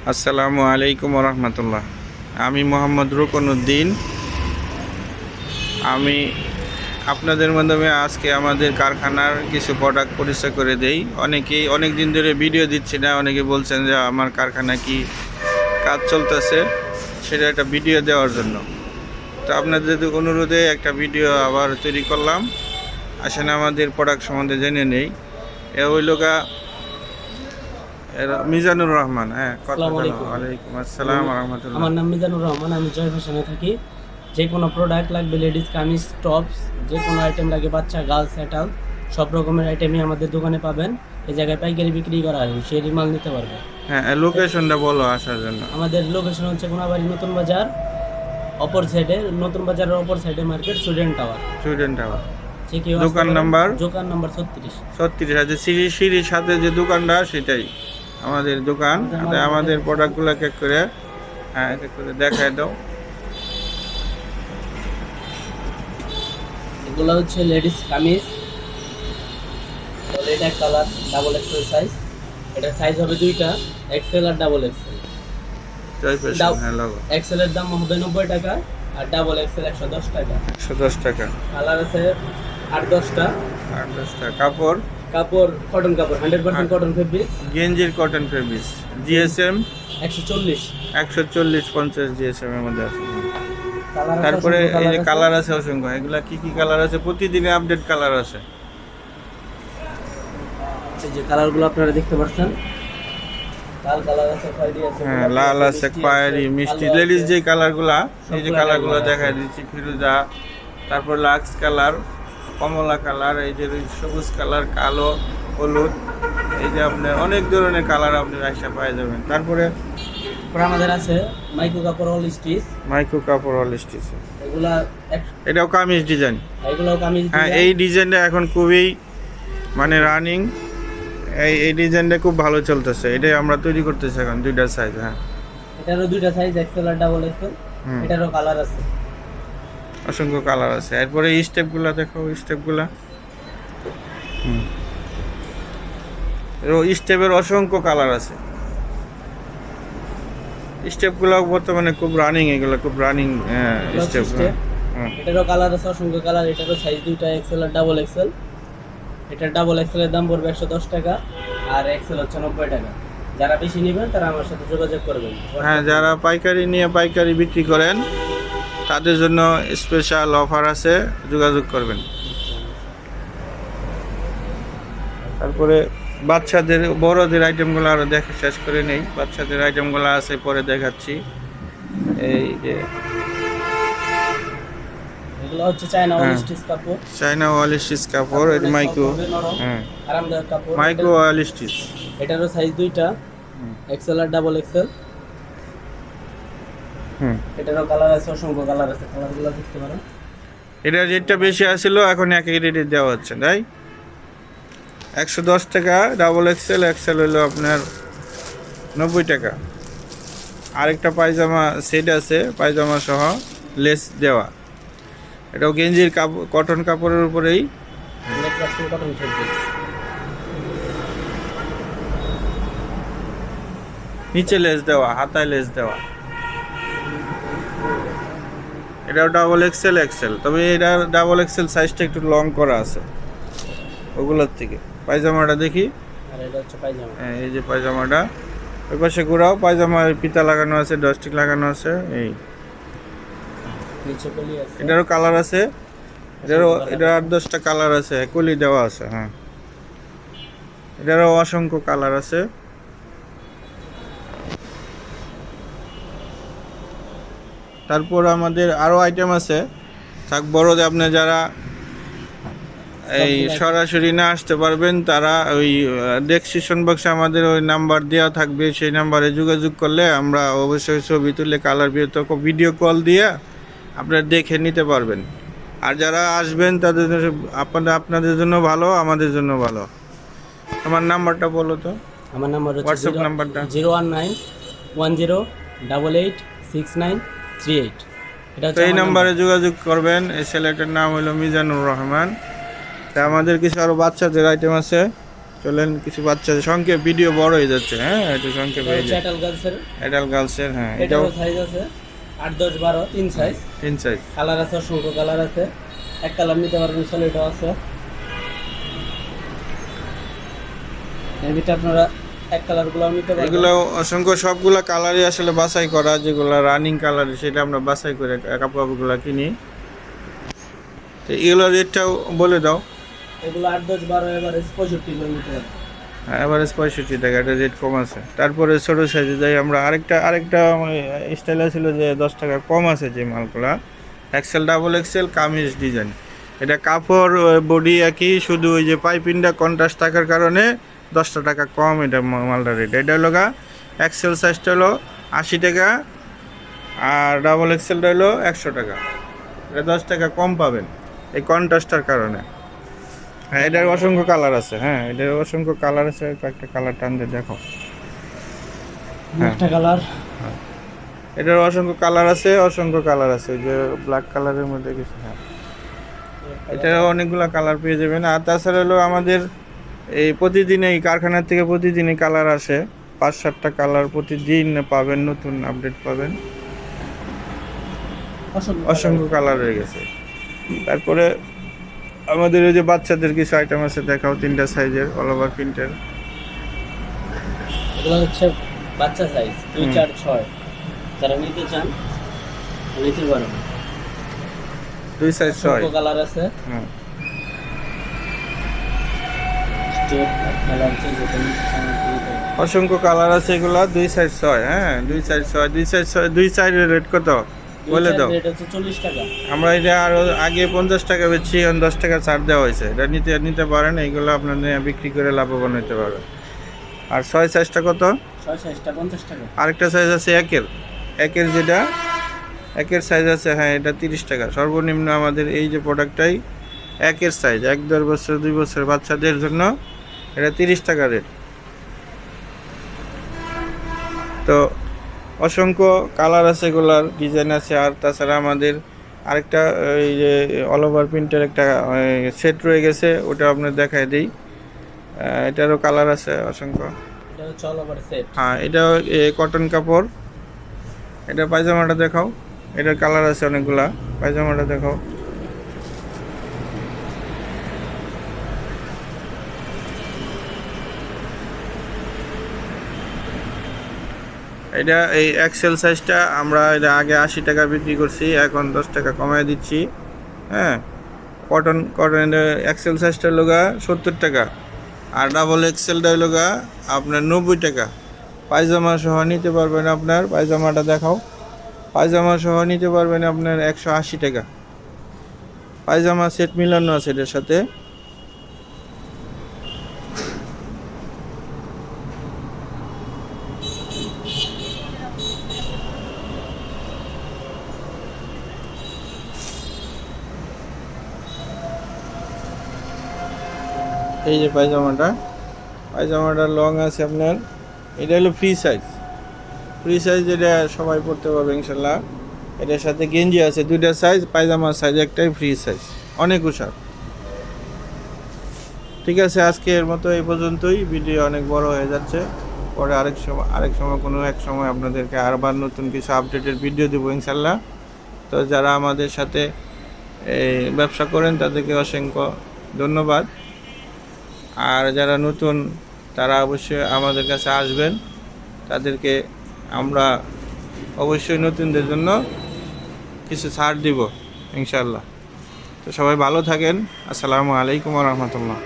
আসসালামু আলাইকুম রহমতুল্লাহ। আমি মোহাম্মদ রুকনউদ্দিন। আমি আপনাদের মাধ্যমে আজকে আমাদের কারখানার কিছু প্রোডাক্ট পরিচয় করে দেই। অনেকেই অনেক দিন ধরে ভিডিও দিচ্ছি না, অনেকে বলছেন যে আমার কারখানা কি কাজ চলতেছে, সেটা একটা ভিডিও দেওয়ার জন্য। তো আপনাদের অনুরোধে একটা ভিডিও আবার তৈরি করলাম। আসেন আমাদের প্রোডাক্ট সম্বন্ধে জেনে নেই। এ হইল গা মিজানুর রহমান। ওয়ালাইকুম আসসালাম রহমতুল্লাহ। আমার নাম মিজানুর রহমান, আমি জয় ফ্যাশনে থাকি। যে কোনো প্রোডাক্ট লাগবে, লেডিস কামিজ, টপস, যে কোনো আইটেম লাগে, বাচ্চা, গার্লস, অ্যাডাল্ট, সব রকমের আইটেমই আমাদের দোকানে পাবেন। এই জায়গায় পাইকারি বিক্রি করা হয়, সেই মাল নিতে পারবে। হ্যাঁ, লোকেশনটা বলো আসার জন্য। আমাদের লোকেশন হচ্ছে কোনাবাড়ি নতুন বাজার, অপর সাইডে, নতুন বাজারের অপর সাইডে মার্কেট, স্টুডেন্ট টাওয়ার। দোকান নাম্বার 36 আছে। সিঁড়ির সাথে যে দোকানটা, সেটাই আমাদের দোকান। আমাদের প্রোডাক্টগুলো এক এক করে দেখায় দাও। এগুলো হচ্ছে লেডিস কামিজ, এটা কালার, ডাবল এক্সেল সাইজ। এটার সাইজ হবে দুইটা, এক্সেল আর ডাবল এক্সেল। এক্সেল এর দাম হবে 90 টাকা, আর ডাবল এক্সেল 110 টাকা। 110 টাকা। কালার আছে 8-10টা। কাপড় কটন কাপড়, 100% কটন ফেব্রিক। গেঞ্জির কটন ফেব্রিক। জিএসএম 140 50 জিএসএম এর মধ্যে আছে। তারপরে এই যে কালার আছে অসংখ্য। এগুলা কি কি কালার আছে? প্রতিদিনে আপডেট কালার আছে। এই যে কালারগুলো আপনারা দেখতে পাচ্ছেন, লাল কালার আছে, খয়েরি আছে, হ্যাঁ, লাল আছে, খয়েরি, মিষ্টি। লেডিস যে কালারগুলা, এই যে কালারগুলো দেখাই দিচ্ছি, ফিরোজা, তারপর লাক্স কালার, কমলা কালার, এই যে সবুজ কালার, কালো, হলুদ, এই যে আপনার অনেক ধরনের কালার আপনি রাইসা পাওয়া যাবেন। তারপরে আমাদের আছে মাইক্রো কাপড় অল স্টিচ। এগুলা এটাও কামিজ ডিজাইন। এগুলাও কামিজ। হ্যাঁ, এই ডিজাইনটা এখন খুবই মানে রানিং। এই ডিজাইনটা খুব ভালো চলতেছে। এটাই আমরা তৈরি করতেছি এখন, দুইটা সাইজ। হ্যাঁ, এটারও দুইটা সাইজ, এক্সেল আর ডাবল এক্সেল। এটারও কালার আছে, অসংখ্য কালার আছে। এরপরে স্টেপগুলো দেখো, স্টেপগুলো স্টেপের অসংখ্য কালার আছে। স্টেপগুলো বর্তমানে খুব রানিং, এগুলো খুব রানিং স্টেপ। এটারও কালার আছে, অসংখ্য কালার। এটারও সাইজ দুইটা, এক্সেল আর ডাবল এক্সেল। এটার ডাবল এক্সেলের দাম পড়বে 110 টাকা, আর এক্সেল হচ্ছে 90 টাকা। যারা বেশি নেবেন তারা আমার সাথে যোগাযোগ করবেন। হ্যাঁ, যারা পাইকারি নিয়ে পাইকারি বিক্রি করেন তাদের জন্য স্পেশাল অফার আছে, যোগাযোগ করবেন। তারপরে বাচ্চাদের, বড়দের আইটেমগুলো আরও দেখে শেষ করে নেই। বাচ্চাদের আইটেমগুলো আছে, পরে দেখাচ্ছি। এই যে এগুলো হচ্ছে চায়না ওয়াল স্টিচ কাপড়। এটা মাইক্রো, হ্যাঁ, আরামদায়ক কাপড়, মাইক্রো ওয়াল স্টিচ। এটারও সাইজ দুইটা, এক্সেল আর ডাবল এক্সেল। এটারও কালার আছে, অসংখ্য কালার আছে, কালারগুলো দেখতে পারেন। এটা রেটটা বেশি আসছিল, এখন একই রেটে দেওয়া হচ্ছে, তাই 110 টাকা। ডাবল এক্সেল হলো আপনার 90 টাকা। আরেকটা পায়জামা সেট আছে, পায়জামা সহ লেস দেওয়া। এটাও গেঞ্জির কাপড়, কটন কাপড়ের উপরেই, কটন ফেব্রিক। নিচে লেস দেওয়া, হাতায় লেস দেওয়া। এটাও ডাবল এক্সেল, তবে এটা ডাবল এক্সেল সাইজটা একটু লং করা আছে ওগুলোর থেকে। পায়জামাটা দেখি। আর এটা হচ্ছে পায়জামা। হ্যাঁ, এই যে পায়জামাটা, ওই পাশে ঘোরাও। পায়জামার ফিতা লাগানো আছে, ডস্টিক লাগানো আছে। এই নিচে কলি আছে। এটারও কালার আছে, এটার 8-10টা কালার আছে, কলি দেওয়া আছে। হ্যাঁ, এটারও অসংখ্য কালার আছে। তারপর আমাদের আরও আইটেম আছে। বড়দের আপনি যারা এই সরাসরি না আসতে পারবেন, তারা ওই ডেসক্রিপশন বক্সে আমাদের ওই নাম্বার দেওয়া থাকবে, সেই নাম্বারে যোগাযোগ করলে আমরা অবশ্যই ছবি তুলে কালার ভিডিও কল দিয়ে আপনারা দেখে নিতে পারবেন। আর যারা আসবেন তাদের আপনাদের জন্য ভালো, আমাদের জন্য ভালো। আমার নাম্বারটা বলো তো। আমার নাম্বার হচ্ছে হোয়াটসঅ্যাপ নাম্বারটা 01910686938। এই নাম্বারে যোগাযোগ করবেন। এই ছেলেটার নাম হলো মিজানুর রহমান। তা আমাদের কিছু আরও বাচ্চাদের আইটেম আছে, চলেন কিছু বাচ্চাদের সংক্ষেপ, ভিডিও বড় হয়ে যাচ্ছে, হ্যাঁ একটু সংক্ষেপ হয়ে যায়। চ্যাটাল গার্লসের অ্যাডাল্ট গার্লসের, হ্যাঁ এটাও এটাও সাইজ আছে 8 10 12 তিন সাইজ। 3 সাইজ। কালার আছে, অসংখ্য কালার আছে। এক কালার নিতে পারবেন, সলিডও আছে। এর ভিতরে আপনারা এক কালারগুলো নিতে পারবেন। এগুলো অসংখ্য সবগুলা কালারই আসলে বাছাই করা, যেগুলো রানিং কালার সেটা আমরা বাছাই করে কাপড়গুলো কিনি। তো এগুলো রেটটাও বলে দাও। এগুলো 8 10 12 এভারেজ 65 করে নিতে পারবেন। এভারেজ 65 টাকা, এটা রেট কম আছে। তারপরে ছোট সাইজে যাই আমরা, আরেকটা স্টাইল ছিল যে 10 টাকা কম আছে যে মালগুলা, XL double XL kameez design. এটা কাপড় বডি একই, শুধু ওই যে পাইপিংটা কন্ট্রাস্ট থাকার কারণে 10 টাকা কম এটা মালটার রেট। এটা হলো এক্সেল সাইজটা হলো 80 টাকা, আর ডাবল এক্সেলটা হলো 100 টাকা। এটা 10 টাকা কম পাবেন এই কন্ট্রাস্টার কারণে। হ্যাঁ এটার অসংখ্য কালার আছে, হ্যাঁ এটার অসংখ্য কালার আছে। কয়েকটা কালার টান দিয়ে দেখো। হ্যাঁ একটা কালার, এটার অসংখ্য কালার আছে, অসংখ্য কালার আছে। যে ব্ল্যাক কালারের মধ্যে কিছু, হ্যাঁ এটার অনেকগুলো কালার পেয়ে যাবেন। আর তাছাড়া হলো আমাদের এই প্রতিদিন এই কারখানার থেকে প্রতিদিনই কালার আসে, 5-7টা কালার প্রতিদিন পাবেন, নতুন আপডেট পাবেন। অসংখ্য কালার হয়ে গেছে। তারপরে আমাদের ওই যে বাচ্চাদের কিছু আইটেম আছে, দেখাও। 3টা সাইজের অল ওভার প্রিন্টের। এগুলো হচ্ছে বাচ্চা সাইজ 2 4 6। যারা নিতে চান নিতে পারবেন। 2 সাইজ 6 কালার আছে। হ্যাঁ স্টেপ কালার চেঞ্জ করতে পারবেন। অসংখ্য কালার আছে এগুলা। 2 সাইজ 6, হ্যাঁ 2 সাইজ 6, 2 সাইজ 6, 2 সাইজের রেট কত বলে দাও। রেট হচ্ছে 40 টাকা। আমরা এটা আরো আগে 50 টাকা বেচছি, এখন 10 টাকা ছাড় দেওয়া হয়েছে। এটা নিতে পারেন, এইগুলো আপনার বিক্রি করে লাভবান হতে পারবেন। আর 6 সাইজটা কত? 6 সাইজটা 50 টাকা। আরেকটা সাইজ আছে একের যেটা একের সাইজ আছে, হ্যাঁ এটা 30 টাকা সর্বনিম্ন। আমাদের এই যে প্রোডাক্টটাই একের সাইজ, 1-1.5 বছর 2 বছর বাচ্চাদের জন্য এটা 30 টাকা রেট। তো অসংখ্য কালার আছে, এগুলার ডিজাইন আছে। আর তাছাড়া আমাদের আরেকটা এই যে অল ওভার প্রিন্টের একটা সেট রয়ে গেছে, ওটা আপনার দেখায় দিই। এটারও কালার আছে অসংখ্য। এটা হচ্ছে অল ওভার সেট। হ্যাঁ এটা কটন কাপড়। এটা পায়জামাটা দেখাও, এটার কালার আছে অনেকগুলা। পায়জামাটা দেখাও। এটা এই এক্সেল সাইজটা আমরা এটা আগে 80 টাকা বিক্রি করছি, এখন 10 টাকা কমায় দিচ্ছি। হ্যাঁ কটন এক্সেল সাইজটা লোগা 70 টাকা, আর ডাবল এক্সেলটা লোগা আপনার 90 টাকা। পায়জামা সহ নিতে পারবেন আপনার, পায়জামাটা দেখাও। পায়জামা সহ নিতে পারবেন আপনার 180 টাকা। পায়জামা সেট মিলানো আছে এটার সাথে। এই যে পায়জামাটা লং আছে আপনার। এটা হলো ফ্রি সাইজ, এটা সবাই পড়তে পারবে ইনশাল্লাহ। এটার সাথে গেঞ্জি আছে 2টা সাইজ, পায়জামার সাইজ একটাই ফ্রি সাইজ, অনেক উষার। ঠিক আছে, আজকের মতো এই পর্যন্তই। ভিডিও অনেক বড় হয়ে যাচ্ছে, পরে আরেক সময় কোনো এক সময় আপনাদেরকে আরবার নতুন কিছু আপডেটের ভিডিও দেবো ইনশাল্লাহ। তো যারা আমাদের সাথে এই ব্যবসা করেন তাদেরকে অসংখ্য ধন্যবাদ। আর যারা নতুন তারা অবশ্যই আমাদের কাছে আসবেন, তাদেরকে আমরা অবশ্যই নতুনদের জন্য কিছু ছাড় দিব ইনশাল্লাহ। তো সবাই ভালো থাকেন। আসসালামু আলাইকুম ওয়া রাহমাতুল্লাহ।